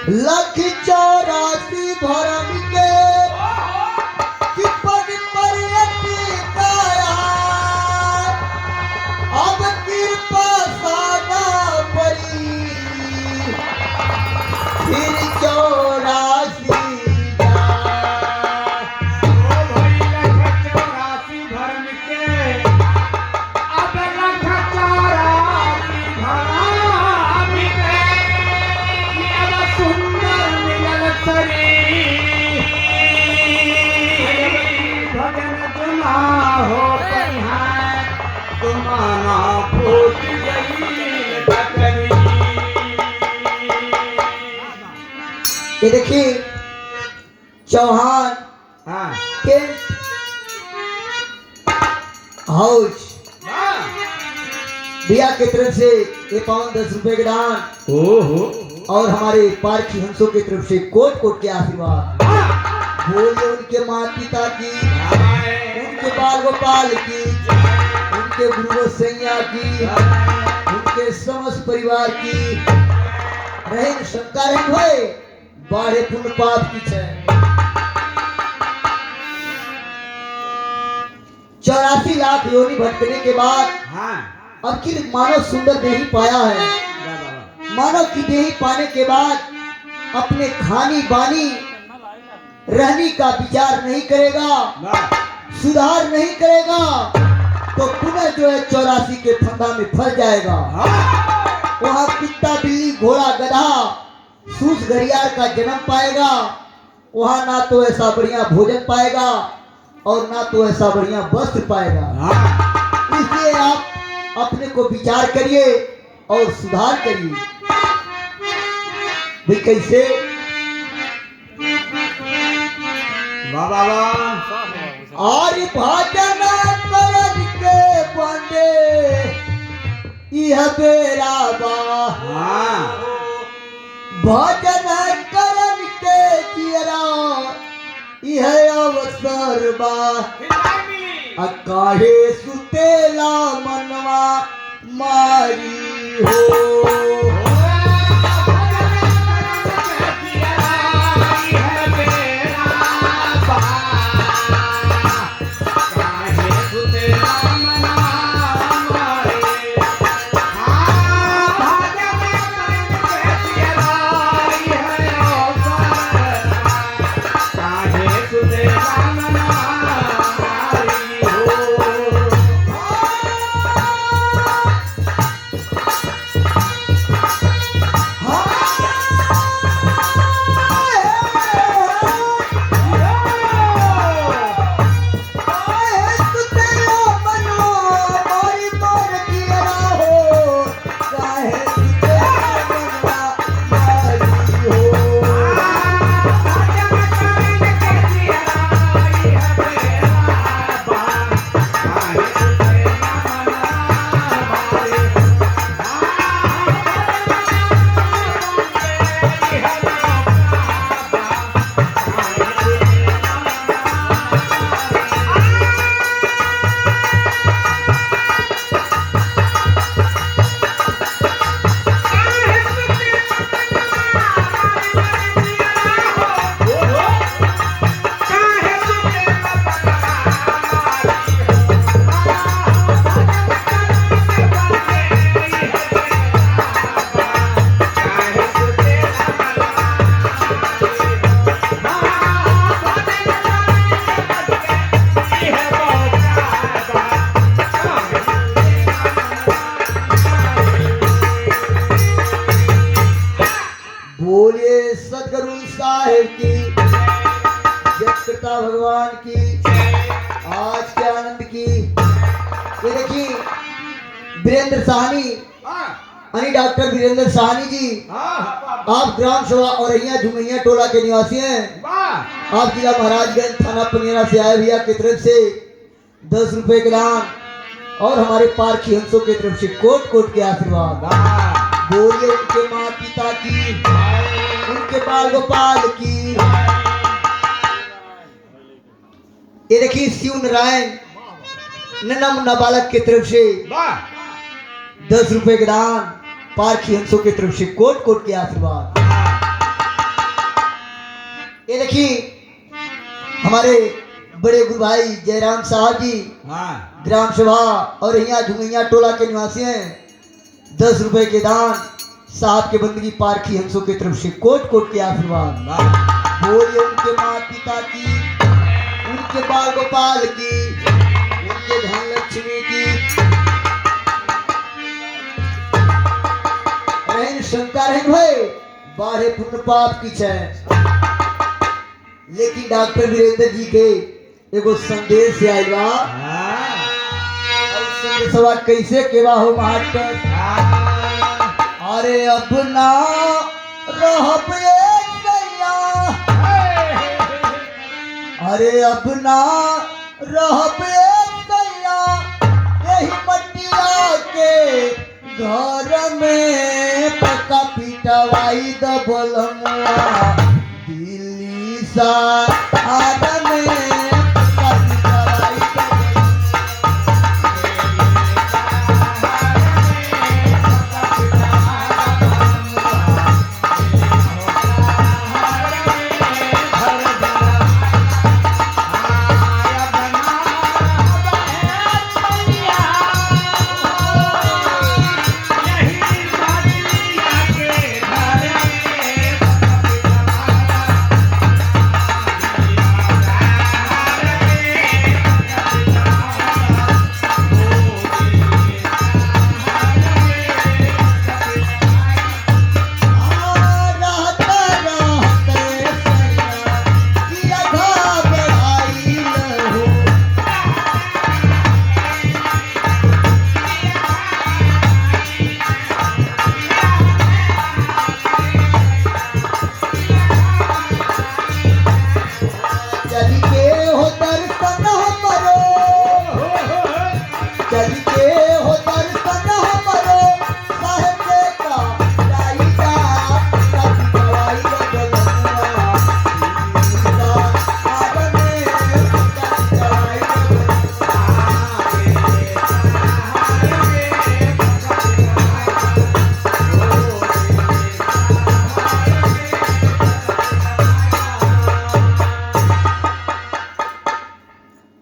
लख 84 भरम के कि पग पर अटकाया, अब कृपा सादा परी फिर 84 ये देखिए चौहान टेंट हाउस भैया की तरफ से ये 10 रुपए के दान और हमारे पारखी हंसों की तरफ से कोट कोट के आशीर्वाद। बोलिए उनके माता पिता की, उनके बाल गोपाल की, उनके गुरु सैया की, उनके समस्त परिवार की रहें शंका रहे हुए बाढ़े पुण्य पाप की छे। 84 लाख योनि भटकने के बाद आखिर मानव सुंदर देही पाया है। मानव की देही पाने के बाद अपने खानी बानी रहने का विचार नहीं करेगा, सुधार नहीं करेगा तो पुनः जो है 84 के फंदा में फंस जाएगा। वहां कुत्ता बिल्ली घोड़ा गधा सूस घड़ियाल का जन्म पाएगा। वहां ना तो ऐसा बढ़िया भोजन पाएगा और ना तो ऐसा बढ़िया वस्त्र पाएगा। इसलिए आप अपने को विचार करिए और सुधार करिए। भाई कैसे और भजन करन के बंदे यह बेरा बा, भजन करन के जियरा यह अवसर बा। काहे सुतेला मनवा मारी हो। बोलिए सदगुरु साहिब की, जगतकर्ता भगवान की, आज के आनंद की। ये देखिए वीरेंद्र साहनी, यानी डॉक्टर वीरेंद्र साहनी जी, आप ग्राम सभा और झुमैया टोला के निवासी हैं। आप जिला महाराजगंज थाना पनिया से आए भैया की तरफ से 10 रुपए के दान और हमारे पारखी हंसों की तरफ से कोट कोट के आशीर्वाद। बोलिए उनके माँ पिता की, उनके बाल गोपाल की। ये देखिए शिव नारायण नन्हा नाबालक की तरफ से 10 रुपए के दान, पारखी हंसों की तरफ से कोट कोट के आशीर्वाद। हमारे बड़े गुरु भाई जयराम साहब जी ग्राम सभा और यहाँ झुंगैया टोला के निवासी हैं, 10 रुपए के दान साहब के बंदगी पारखी हंसों की तरफ से कोट कोट के आशीर्वाद। बोलिए उनके माता पिता की, उनके बाल गोपाल की, उनके धन लक्ष्मी की रहन शंकर है भाई बारे पुण्य पाप की छे। लेकिन डॉक्टर वीरेंद्र जी के एगो संदेश से आइल बा और संदेशवा कैसे केवा हो मास्टर। अरे अब ना रहब गैया, अरे अब ना रहब गैया यही मटिया के घर में पक्का पिटवाई द बोलमुआ दिल्ली सा आदम में पक्का पिटवाई द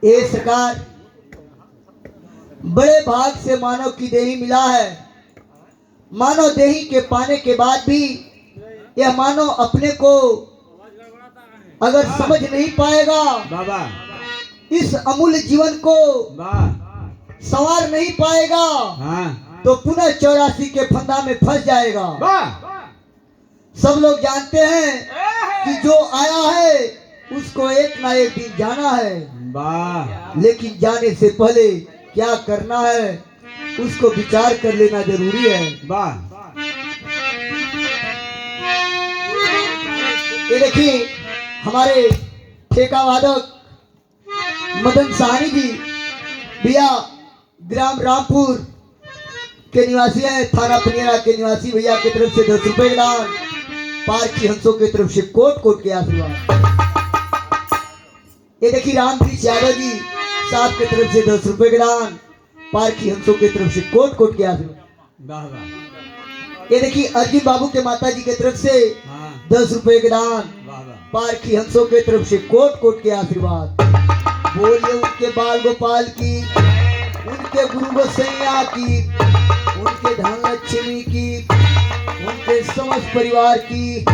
ये सरकार बड़े भाग से मानव की देही मिला है। मानव देही के पाने के बाद भी यह मानव अपने को अगर समझ नहीं पाएगा, इस अमूल्य जीवन को संवार नहीं पाएगा, तो पुनः 84 के फंदा में फंस जाएगा। सब लोग जानते हैं कि जो आया है उसको एक ना एक दिन जाना है, लेकिन जाने से पहले क्या करना है उसको विचार कर लेना जरूरी है। ये देखिए हमारे ठेका वादक मदन साहनी जी भैया ग्राम रामपुर के निवासी हैं, थाना पनियरा के निवासी भैया की तरफ से 10 रुपए दान, पारखी हंसों की तरफ से कोट कोट के आशीर्वाद। ये देखिए रामकृष्ण यादव जी साहब की तरफ से 10 रुपए के दान, पारखी हंसों की तरफ से कोट कोट के आशीर्वाद। ये देखिए अर्जुन बाबू के माता जी की तरफ से 10 रुपए के दान, पारखी हंसों की तरफ से कोट कोट के आशीर्वाद। बोलिए उनके बाल गोपाल की, उनके गुरु गोसैया की, उनके धन लक्ष्मी की, उनके समस्त परिवार की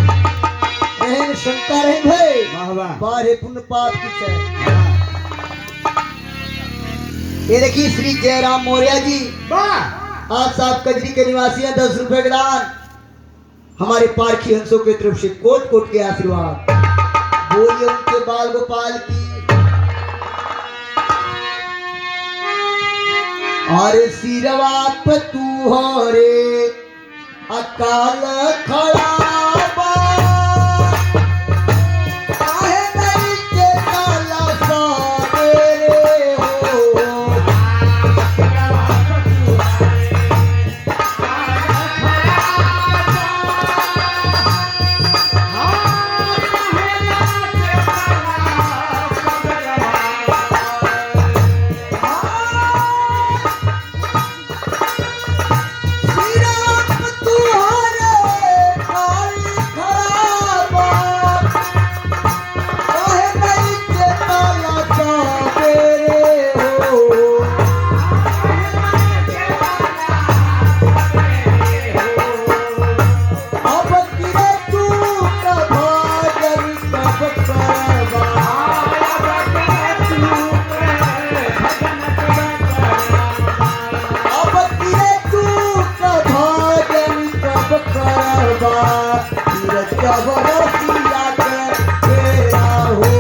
रहन शंकर है भाई बारे पुण्य पाप की छे। ये देखिए श्री जयराम मौर्य जी आप साहब कजरी के निवासी हैं, 10 रुपए के दान, हमारे पारखी हंसों की तरफ से कोट कोट के आशीर्वाद। बोलिए उनके बाल गोपाल की, और सिरवा पे तू हो रे अकाल खड़ा रसिया के तेरा हो।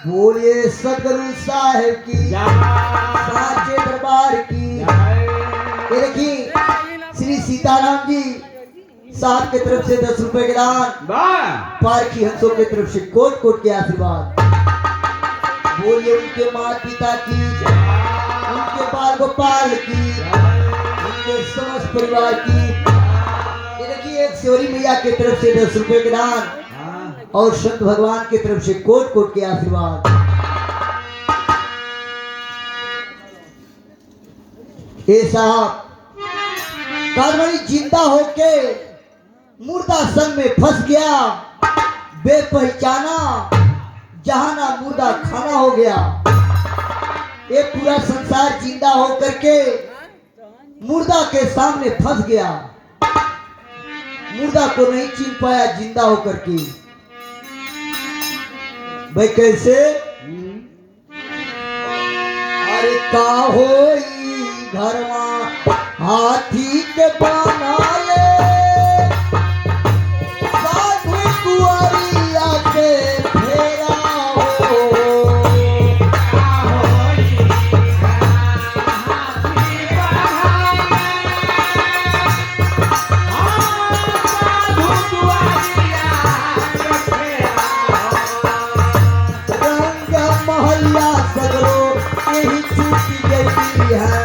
बोलिए सदगुरु साहेब की, साचे दरबार की। ये देखिए श्री सीताराम जी साहब की तरफ से 10 रुपए के दान, पारखी हंसों की तरफ से कोट कोट के आशीर्वाद। बोलिए उनके माता पिता की, उनके बाल गोपाल की, उनके समस्त परिवार की। ये देखिए एक सेवरी मैया की तरफ से 10 रुपए के दान और संत भगवान की तरफ से कोट कोट के आशीर्वाद। ये साहब कादमनी जिंदा होके मुर्दा संग में फंस गया, बेपहचाना जहाना मुर्दा खाना हो गया। ये पूरा संसार जिंदा होकर के मुर्दा के सामने फंस गया, मुर्दा को नहीं चिन पाया जिंदा होकर के। भाई कैसे? अरे का होई घरवा हाथी के बनाए, साधु कुंवरिया के फेरा हो। मोहल्ला सगरो यही छूट गई है।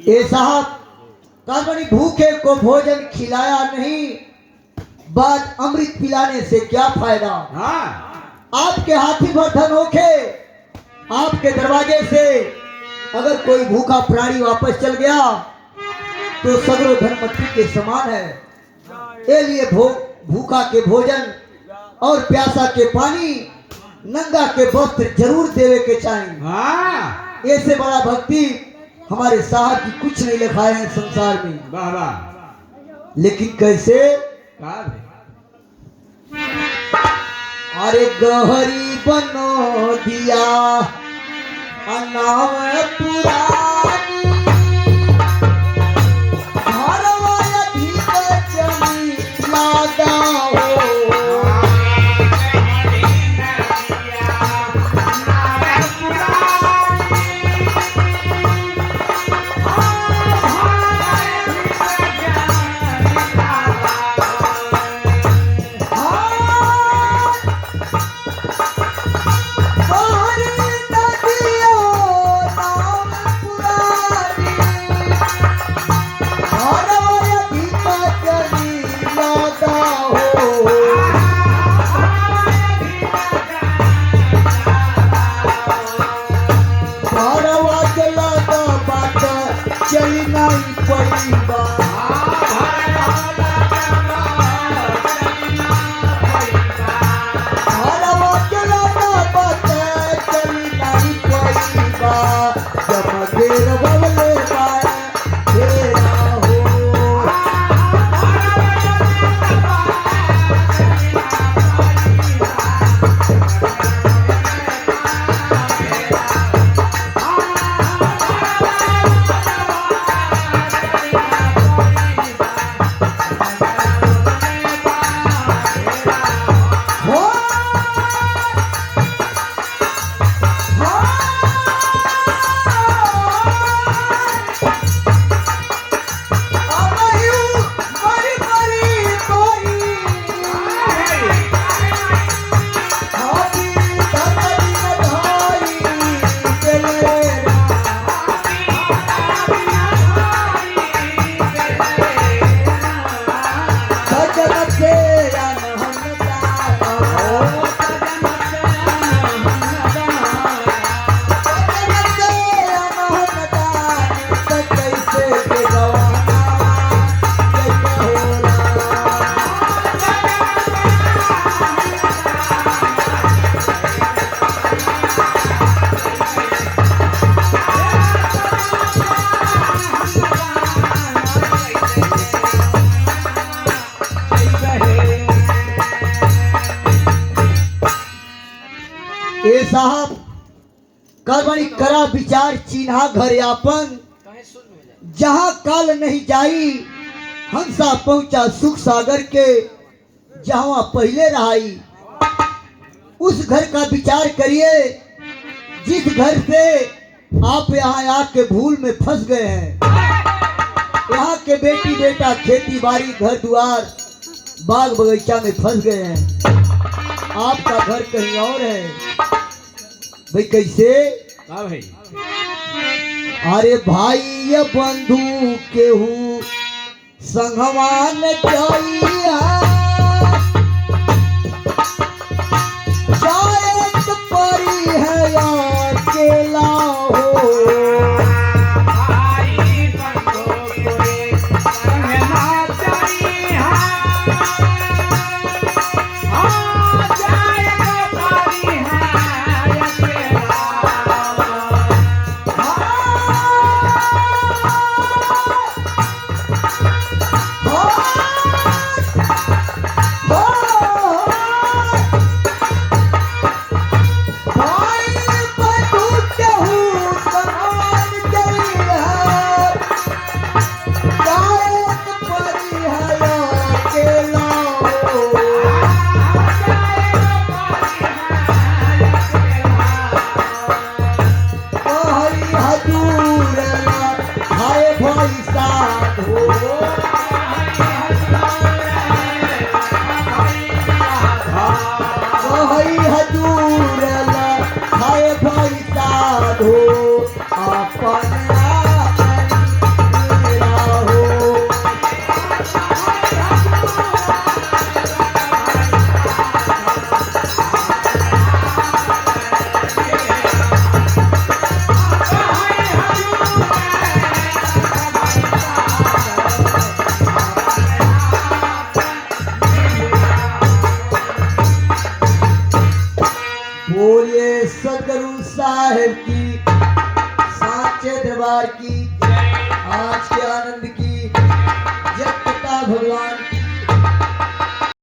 ये साहब कादमनी भूखे को भोजन खिलाया नहीं, बाद अमृत पिलाने से क्या फायदा। आपके हाथी वर्धन होके आपके दरवाजे से अगर कोई भूखा प्राणी वापस चल गया तो सगरो धन मट्टी के समान है। ये लिए भूखा के भोजन और प्यासा के पानी, नंगा के वस्त्र जरूर देवे के चाहिए। ऐसे बड़ा भक्ति हमारे साहब की कुछ नहीं लिखाए हैं संसार में। लेकिन कैसे? अरे गहरी बनो दिया नाम पुरानी, घरवा अधिक चली लागा हो। पुरानी साहब करबनी करा विचार चिन्हा घर यापन जहाँ काल नहीं जाई हंसा पहुंचा सुख सागर के जहाँ पहले रहाई। उस घर का विचार करिए जिस घर से आप यहाँ आके भूल में फंस गए हैं। यहाँ के बेटी बेटा खेती बाड़ी घर द्वार बाग बगीचा में फंस गए हैं। आपका घर कहीं और है। भाई कैसे? हाँ भाई। अरे भाई ये बंधु केहू संगवान जाइया जायत परी है यार केला हो। भाई बंधु कोई संगना जाइया जायत परी है अकेला। बोलिए सदगुरु साहेब की, सांचे दरबार की। आज के आनंद